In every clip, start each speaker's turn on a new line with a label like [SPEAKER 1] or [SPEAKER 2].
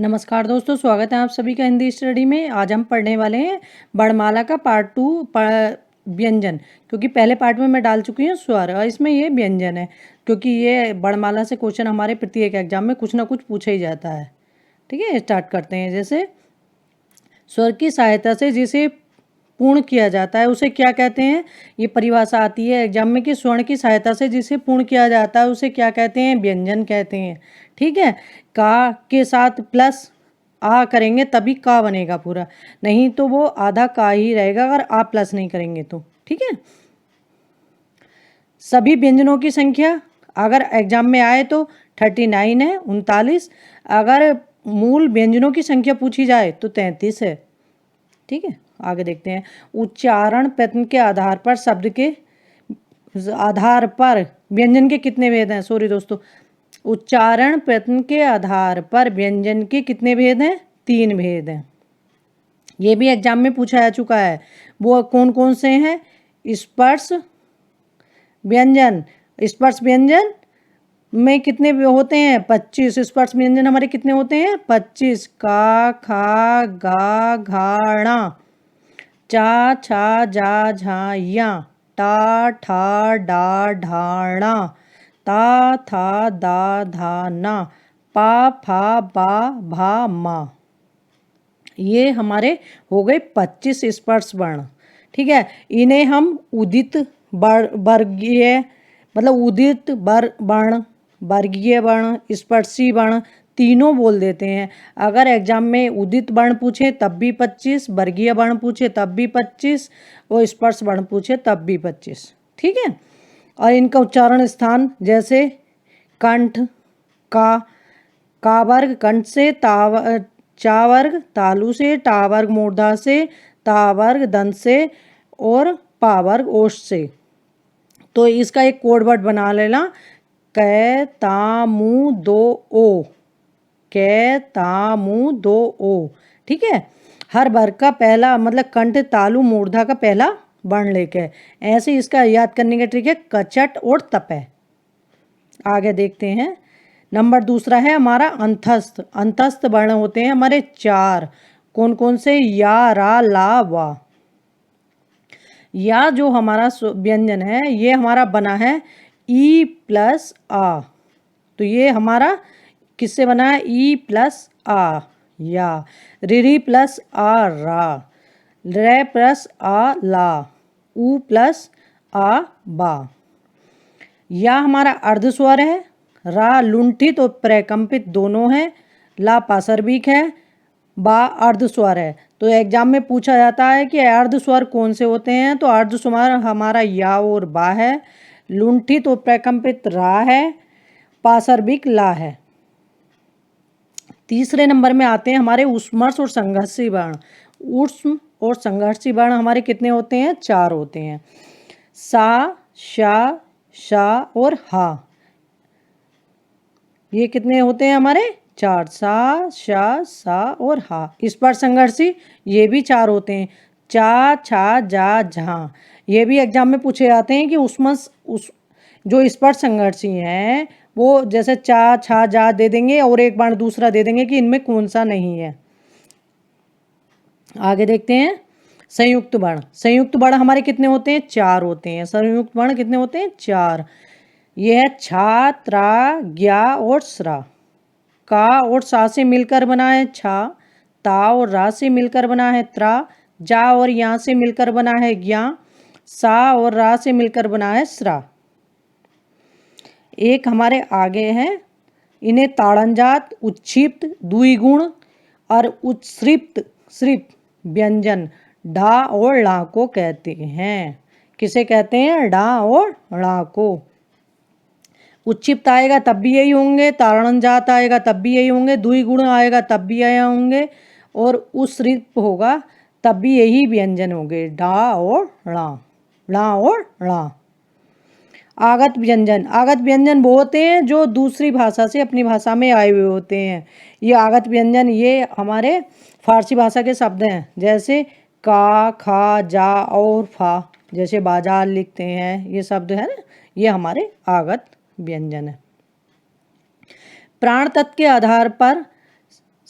[SPEAKER 1] नमस्कार दोस्तों, स्वागत है आप सभी का हिंदी स्टडी में। आज हम पढ़ने वाले हैं वर्णमाला का पार्ट 2 व्यंजन, क्योंकि पहले पार्ट में मैं डाल चुकी हूँ स्वर और इसमें ये व्यंजन है, क्योंकि ये वर्णमाला से क्वेश्चन हमारे प्रत्येक एग्जाम में कुछ ना कुछ पूछा ही जाता है। ठीक है, स्टार्ट करते हैं। जैसे स्वर की सहायता से जिसे पूर्ण किया जाता है उसे क्या कहते हैं। ये परिभाषा आती है एग्जाम में कि स्वर्ण की सहायता से जिसे पूर्ण किया जाता है उसे क्या कहते हैं, व्यंजन कहते हैं। ठीक है, का के साथ प्लस आ करेंगे तभी का बनेगा पूरा, नहीं तो वो आधा का ही रहेगा अगर आ प्लस नहीं करेंगे तो। ठीक है, सभी व्यंजनों की संख्या अगर एग्जाम में आए तो 39 है, 39। अगर मूल व्यंजनों की संख्या पूछी जाए तो 33 है। ठीक है, आगे देखते हैं। उच्चारण प्रयत्न के आधार पर शब्द के आधार पर व्यंजन के कितने भेद हैं। सॉरी दोस्तों, उच्चारण प्रयत्न के आधार पर व्यंजन के कितने भेद हैं, 3 भेद हैं। ये भी एग्जाम में पूछा जा चुका है। वो कौन कौन से हैं। स्पर्श व्यंजन, स्पर्श व्यंजन में कितने होते हैं, 25। स्पर्श व्यंजन हमारे कितने होते हैं, 25। का, खा, गा, घा, णा, चा, छा, जा, झा, या, टा, ठा, डा, ढा, णा, ता, था, दा, धा, ना, पा, फा, बा, भा, मा। ये हमारे हो गए 25 स्पर्श वर्ण। ठीक है, इन्हें हम उदित वर्गीय मतलब उदित वर्ण, वर्गीय वर्ण, स्पर्शी वर्ण तीनों बोल देते हैं। अगर एग्जाम में उदित वर्ण पूछे तब भी 25, वर्गीय वर्ण पूछे तब भी 25 और स्पर्श वर्ण पूछे तब भी 25। ठीक है, और इनका उच्चारण स्थान जैसे कंठ, का वर्ग कंठ से, चा वर्ग तालु से, टा वर्ग मूर्धा से, ता वर्ग दंत से और पा वर्ग ओष्ठ से। तो इसका एक कोड वर्ड बना लेना, कै ता मु दो ओ, कै ता मु दो ओ। ठीक है, हर वर्ग का पहला मतलब कंठ तालु मूर्धा का पहला वर्ण लेके। ऐसे इसका याद करने का ट्रिक है कचट और तपय। आगे देखते हैं। नंबर दूसरा है हमारा अंतस्थ। अंतस्थ वर्ण होते हैं हमारे 4। कौन कौन से, या, रा, ला, वा। या जो हमारा व्यंजन है ये हमारा बना है ई प्लस आ, तो ये हमारा किससे बना है, ई प्लस आ या। री प्लस आ रा, रे प्लस आ ला, ऊ प्लस आ बा। या हमारा अर्धस्वर है। रा लुंठित और प्रकंपित दोनों है। ला पाशर्विक है। बा अर्धस्वर है। तो एग्जाम में पूछा जाता है कि अर्धस्वर कौन से होते हैं, तो अर्धस्वर हमारा या और बा है। लुंठित और प्रकंपित रा है। पाशर्विक ला है। तीसरे नंबर में आते हैं हमारे उष्मर्श और संघर्षी वर्ण। उष्म और संघर्षी वर्ण हमारे कितने होते हैं, 4 होते हैं। सा, शा, शा और हा, ये कितने होते हैं हमारे, 4। सा, शा, सा और हा। इस पर संघर्षी ये भी 4 होते हैं। चा, छा, जा, झा। ये भी एग्जाम में पूछे जाते हैं कि जो इस पर संघर्षी हैं वो जैसे चा, छा, जा दे देंगे और एक बार दूसरा दे देंगे कि इनमें कौन सा नहीं है। आगे देखते हैं संयुक्त वर्ण। संयुक्त वर्ण हमारे कितने होते हैं, 4 होते हैं। संयुक्त वर्ण कितने होते हैं, 4। यह है छा, त्रा, ज्ञा और स्रा। का और सा से मिलकर बना है छा, ता और रा से मिलकर बना है त्रा, जा और या से मिलकर बना है ज्ञा, सा और रा से मिलकर बना है स्रा। एक हमारे आगे हैं, इन्हें ताड़नजात, उच्छिप्त, द्विगुण और उत्सृप्त व्यंजन डा और ला को कहते हैं। किसे कहते हैं, डा और ला को। उच्छिप्त आएगा तब भी यही होंगे, ताड़नजात आएगा तब भी यही होंगे, द्विगुण आएगा तब भी यही होंगे और उत्सृप्त होगा तब भी यही व्यंजन होंगे, डा और ला, ला और ला। आगत व्यंजन। आगत व्यंजन वो होते हैं जो दूसरी भाषा से अपनी भाषा में आए हुए होते हैं। ये आगत व्यंजन ये हमारे फारसी भाषा के शब्द हैं, जैसे का, खा, जा और फा, जैसे बाजार लिखते हैं ये शब्द है ना, ये हमारे आगत व्यंजन है। प्राण तत्व के आधार पर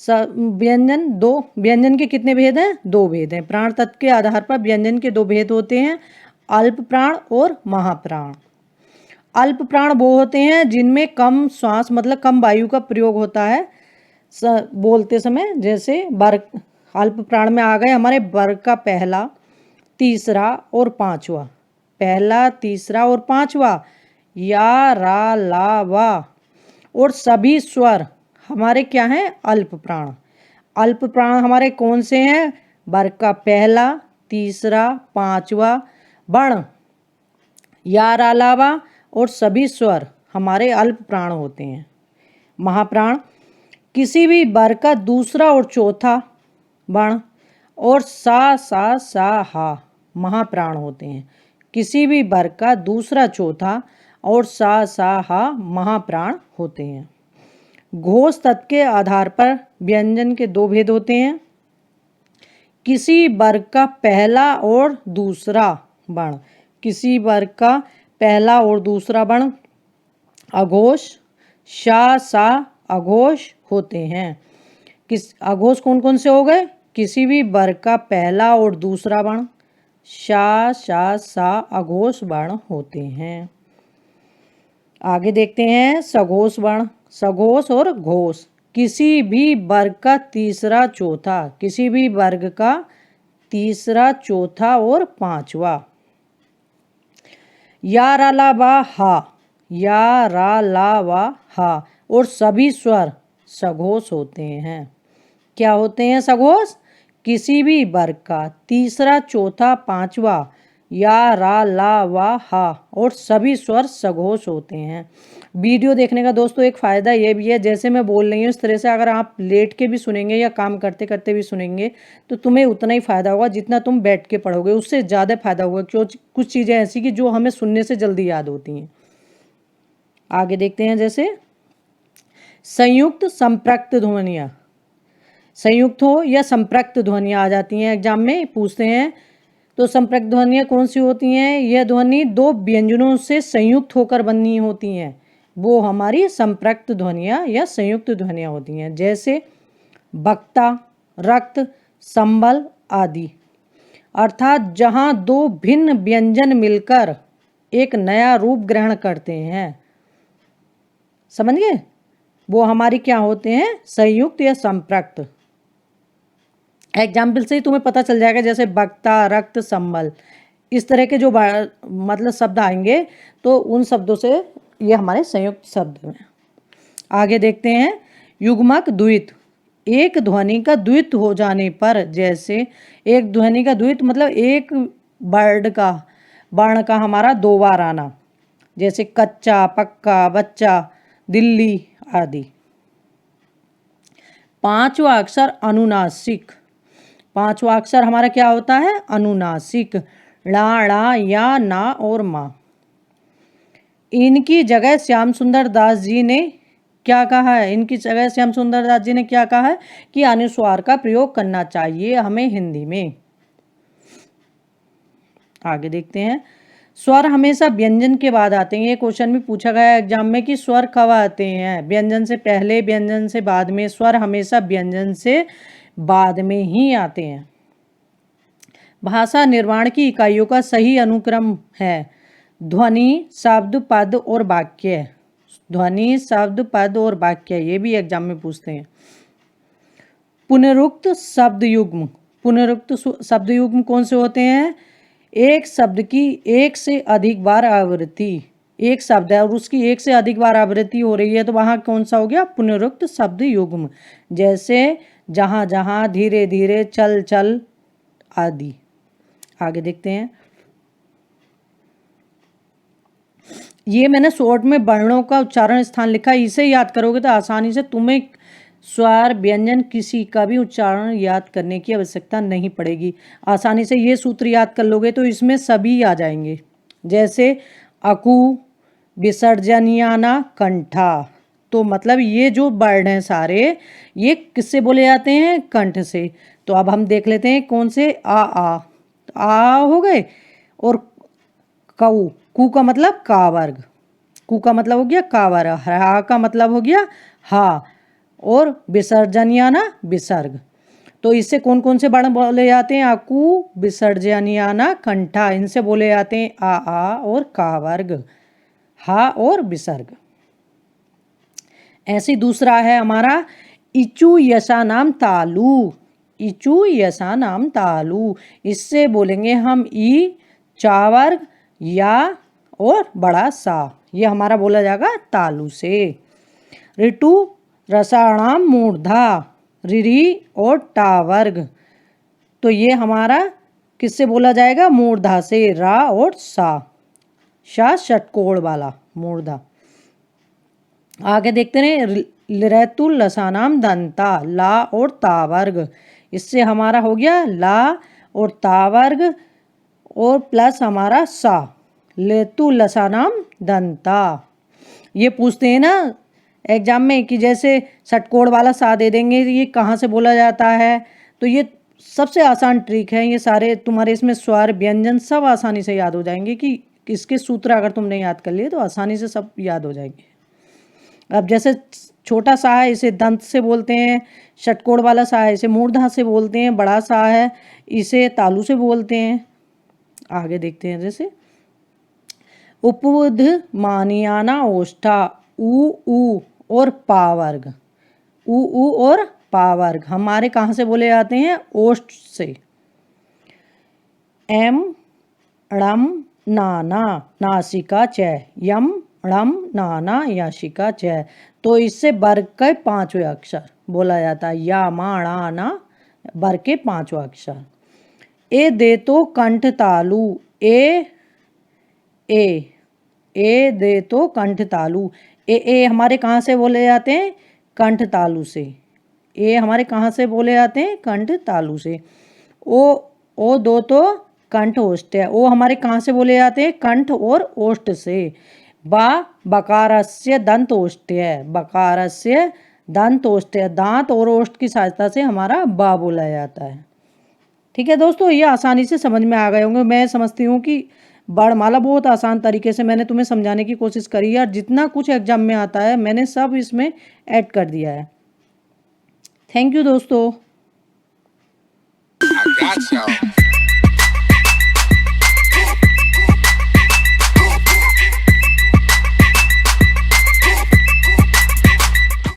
[SPEAKER 1] व्यंजन दो, व्यंजन के कितने भेद हैं? दो भेद हैं। प्राण तत्व के आधार पर व्यंजन के दो भेद होते हैं, अल्प प्राण और महाप्राण। अल्प प्राण वो होते हैं जिनमें कम श्वास मतलब कम वायु का प्रयोग होता है बोलते समय। जैसे वर्ग, अल्प प्राण में आ गए हमारे वर्ग का पहला, तीसरा और पांचवा। पहला, तीसरा और पांचवा, या, रा, ला, वा और सभी स्वर हमारे क्या हैं? अल्प प्राण। अल्प प्राण हमारे कौन से हैं? वर्ग का पहला, तीसरा, पांचवा वर्ण, या, रा, ला, वा और सभी स्वर हमारे अल्प प्राण होते हैं। महाप्राण किसी भी वर्ग का दूसरा और चौथा वर्ण और सा, हा महाप्राण होते हैं। किसी भी वर्ग का दूसरा, चौथा और सा, हा महाप्राण होते हैं। घोष तत्व के आधार पर व्यंजन के दो भेद होते हैं। किसी वर्ग का पहला और दूसरा वर्ण, किसी वर्ग का पहला और दूसरा वर्ण अघोष, शा, सा अघोष होते हैं। किस अघोष कौन कौन से हो गए? किसी भी वर्ग का पहला और दूसरा वर्ण शा, शा, सा अघोष वर्ण होते हैं। आगे देखते हैं सघोष वर्ण। सघोष और घोष किसी भी वर्ग का तीसरा, चौथा, किसी भी वर्ग का तीसरा, चौथा और पांचवा। या, रा, ला, वा, हा, या, रा, ला, वा, हा और सभी स्वर सघोष होते हैं। क्या होते हैं सघोष? किसी भी वर्ग का तीसरा, चौथा, पांचवा, या, रा, ला, वा, हा और सभी स्वर सघोष होते हैं। वीडियो देखने का दोस्तों एक फ़ायदा ये भी है, जैसे मैं बोल रही हूँ इस तरह से अगर आप लेट के भी सुनेंगे या काम करते करते भी सुनेंगे तो तुम्हें उतना ही फ़ायदा होगा जितना तुम बैठ के पढ़ोगे, उससे ज़्यादा फ़ायदा होगा। क्यों? कुछ चीज़ें ऐसी कि जो हमें सुनने से जल्दी याद होती हैं। आगे देखते हैं जैसे संयुक्त संपृक्त ध्वनियाँ। संयुक्त हो या संपृक्त ध्वनियाँ आ जाती हैं, एग्जाम में पूछते हैं। तो संपृक्त ध्वनियाँ कौन सी होती हैं? यह ध्वनि दो व्यंजनों से संयुक्त होकर बननी होती हैं, वो हमारी संपृक्त ध्वनियाँ या संयुक्त ध्वनियाँ होती हैं। जैसे बक्ता, रक्त, संबल आदि। अर्थात जहाँ दो भिन्न व्यंजन मिलकर एक नया रूप ग्रहण करते हैं, समझ गए? वो हमारी क्या होते हैं? संयुक्त या संपृक्त। एग्जाम्पल से ही तुम्हें पता चल जाएगा, जैसे बक्ता, रक्त, संबल, इस तरह के जो मतलब शब्द आएंगे तो उन शब्दों से ये हमारे संयुक्त शब्द हैं। आगे देखते हैं युग्मक द्वित। एक ध्वनि का द्वित हो जाने पर, जैसे एक ध्वनि का द्वित मतलब एक वर्ण का हमारा दो बार आना, जैसे कच्चा, पक्का, बच्चा, दिल्ली आदि। पांचवा अक्षर अनुनासिक। पांचवा अक्षर हमारा क्या होता है? अनुनासिक। ला, ड़ा, या, ना और मा। इनकी जगह श्याम सुंदर दास जी ने क्या कहा है? इनकी जगह श्याम सुंदर दास जी ने क्या कहा है कि अनुस्वार का प्रयोग करना चाहिए हमें हिंदी में। आगे देखते हैं स्वर हमेशा व्यंजन के बाद आते हैं। ये क्वेश्चन भी पूछा गया है एग्जाम में कि स्वर कब आते हैं? व्यंजन से पहले, व्यंजन से बाद में। स्वर हमेशा व्यंजन से बाद में ही आते हैं। भाषा निर्माण की इकाइयों का सही अनुक्रम है ध्वनि, शब्द, पद और वाक्य। ध्वनि, शब्द, पद और वाक्य, ये भी एग्जाम में पूछते हैं। पुनरुक्त शब्द युग्म। पुनरुक्त शब्द युग्म कौन से होते हैं? एक शब्द की एक से अधिक बार आवृत्ति। एक शब्द है और उसकी एक से अधिक बार आवृत्ति हो रही है तो वहाँ कौन सा हो गया? पुनरुक्त शब्द युग्म। जैसे जहाँ जहाँ, धीरे धीरे, चल चल आदि। आगे देखते हैं। ये मैंने शॉर्ट में वर्णों का उच्चारण स्थान लिखा, इसे याद करोगे तो आसानी से तुम्हें स्वर, व्यंजन किसी का भी उच्चारण याद करने की आवश्यकता नहीं पड़ेगी। आसानी से ये सूत्र याद कर लोगे तो इसमें सभी आ जाएंगे। जैसे अकु, विसर्जनियाना, कंठा। तो मतलब ये जो वर्ण हैं सारे ये किससे बोले जाते हैं? कंठ से। तो अब हम देख लेते हैं कौन से। आ हो गए और कऊ, कू का मतलब का वर्ग, कू का मतलब हो गया का वर्ग, हा का मतलब हो गया हा और विसर्जनियाना विसर्ग। तो इससे कौन कौन से वर्ण बोले जाते हैं? अकु, विसर्जनियाना, कंठा, इनसे बोले जाते हैं आ और का वर्ग, हा और विसर्ग। ऐसे दूसरा है हमारा इचु यसा नाम तालु। इचु यसा नाम तालु, इससे बोलेंगे हम ई, चा वर्ग, या और बड़ा सा, ये हमारा बोला जाएगा तालु से। ऋतु रसाणाम मूर्धा, रिरी और टा वर्ग, तो ये हमारा किससे बोला जाएगा? मूर्धा से, रा और सा, शा षटकोण वाला मूर्धा। आगे देखते रहे ऋतु लसानाम दंता, ला और ता वर्ग, इससे हमारा हो गया ला और ता वर्ग और प्लस हमारा सा, लेतु लसानाम दंता। ये पूछते हैं ना एग्जाम में कि जैसे षटकोण वाला सा दे देंगे, ये कहाँ से बोला जाता है? तो ये सबसे आसान ट्रिक है, ये सारे तुम्हारे इसमें स्वर व्यंजन सब आसानी से याद हो जाएंगे कि इसके सूत्र अगर तुमने याद कर लिए तो आसानी से सब याद हो जाएंगे। अब जैसे छोटा सा है इसे दंत से बोलते हैं, षटकोण वाला सा है इसे मूर्धा से बोलते हैं, बड़ा सा है इसे तालु से बोलते हैं। आगे देखते हैं जैसे उपबुध मानियाना ओष्ठा, उ और पा वर्ग, उ और पा वर्ग हमारे कहाँ से बोले जाते हैं? ओष्ठ से। एम णम नाना नासिका च, यम णम नाना याशिका च, तो इससे वर्ग के पांचवें अक्षर बोला जाता है, या मा णा ना, वर्ग के पांचवा अक्षर। ए दे तो कंठ तालु, ए दे तो कंठ तालु, ए हमारे कहाँ से बोले जाते हैं? कंठ तालु से। ए हमारे कहाँ से बोले जाते हैं? कंठ तालु से। ओ दो तो कंठ ओष्ठ है, ओ हमारे कहाँ से बोले जाते हैं? कंठ और ओष्ठ से। बा बकारस्य दंत ओष्ठ है, बकारस्य दंत ओष्ठ है, दांत और ओष्ठ की सहायता से हमारा बा बोला जाता है। ठीक है दोस्तों, ये आसानी से समझ में आ गए होंगे। मैं समझती हूँ कि वर्णमाला बहुत आसान तरीके से मैंने तुम्हें समझाने की कोशिश करी है, और जितना कुछ एग्जाम में आता है मैंने सब इसमें ऐड कर दिया है। थैंक यू दोस्तों।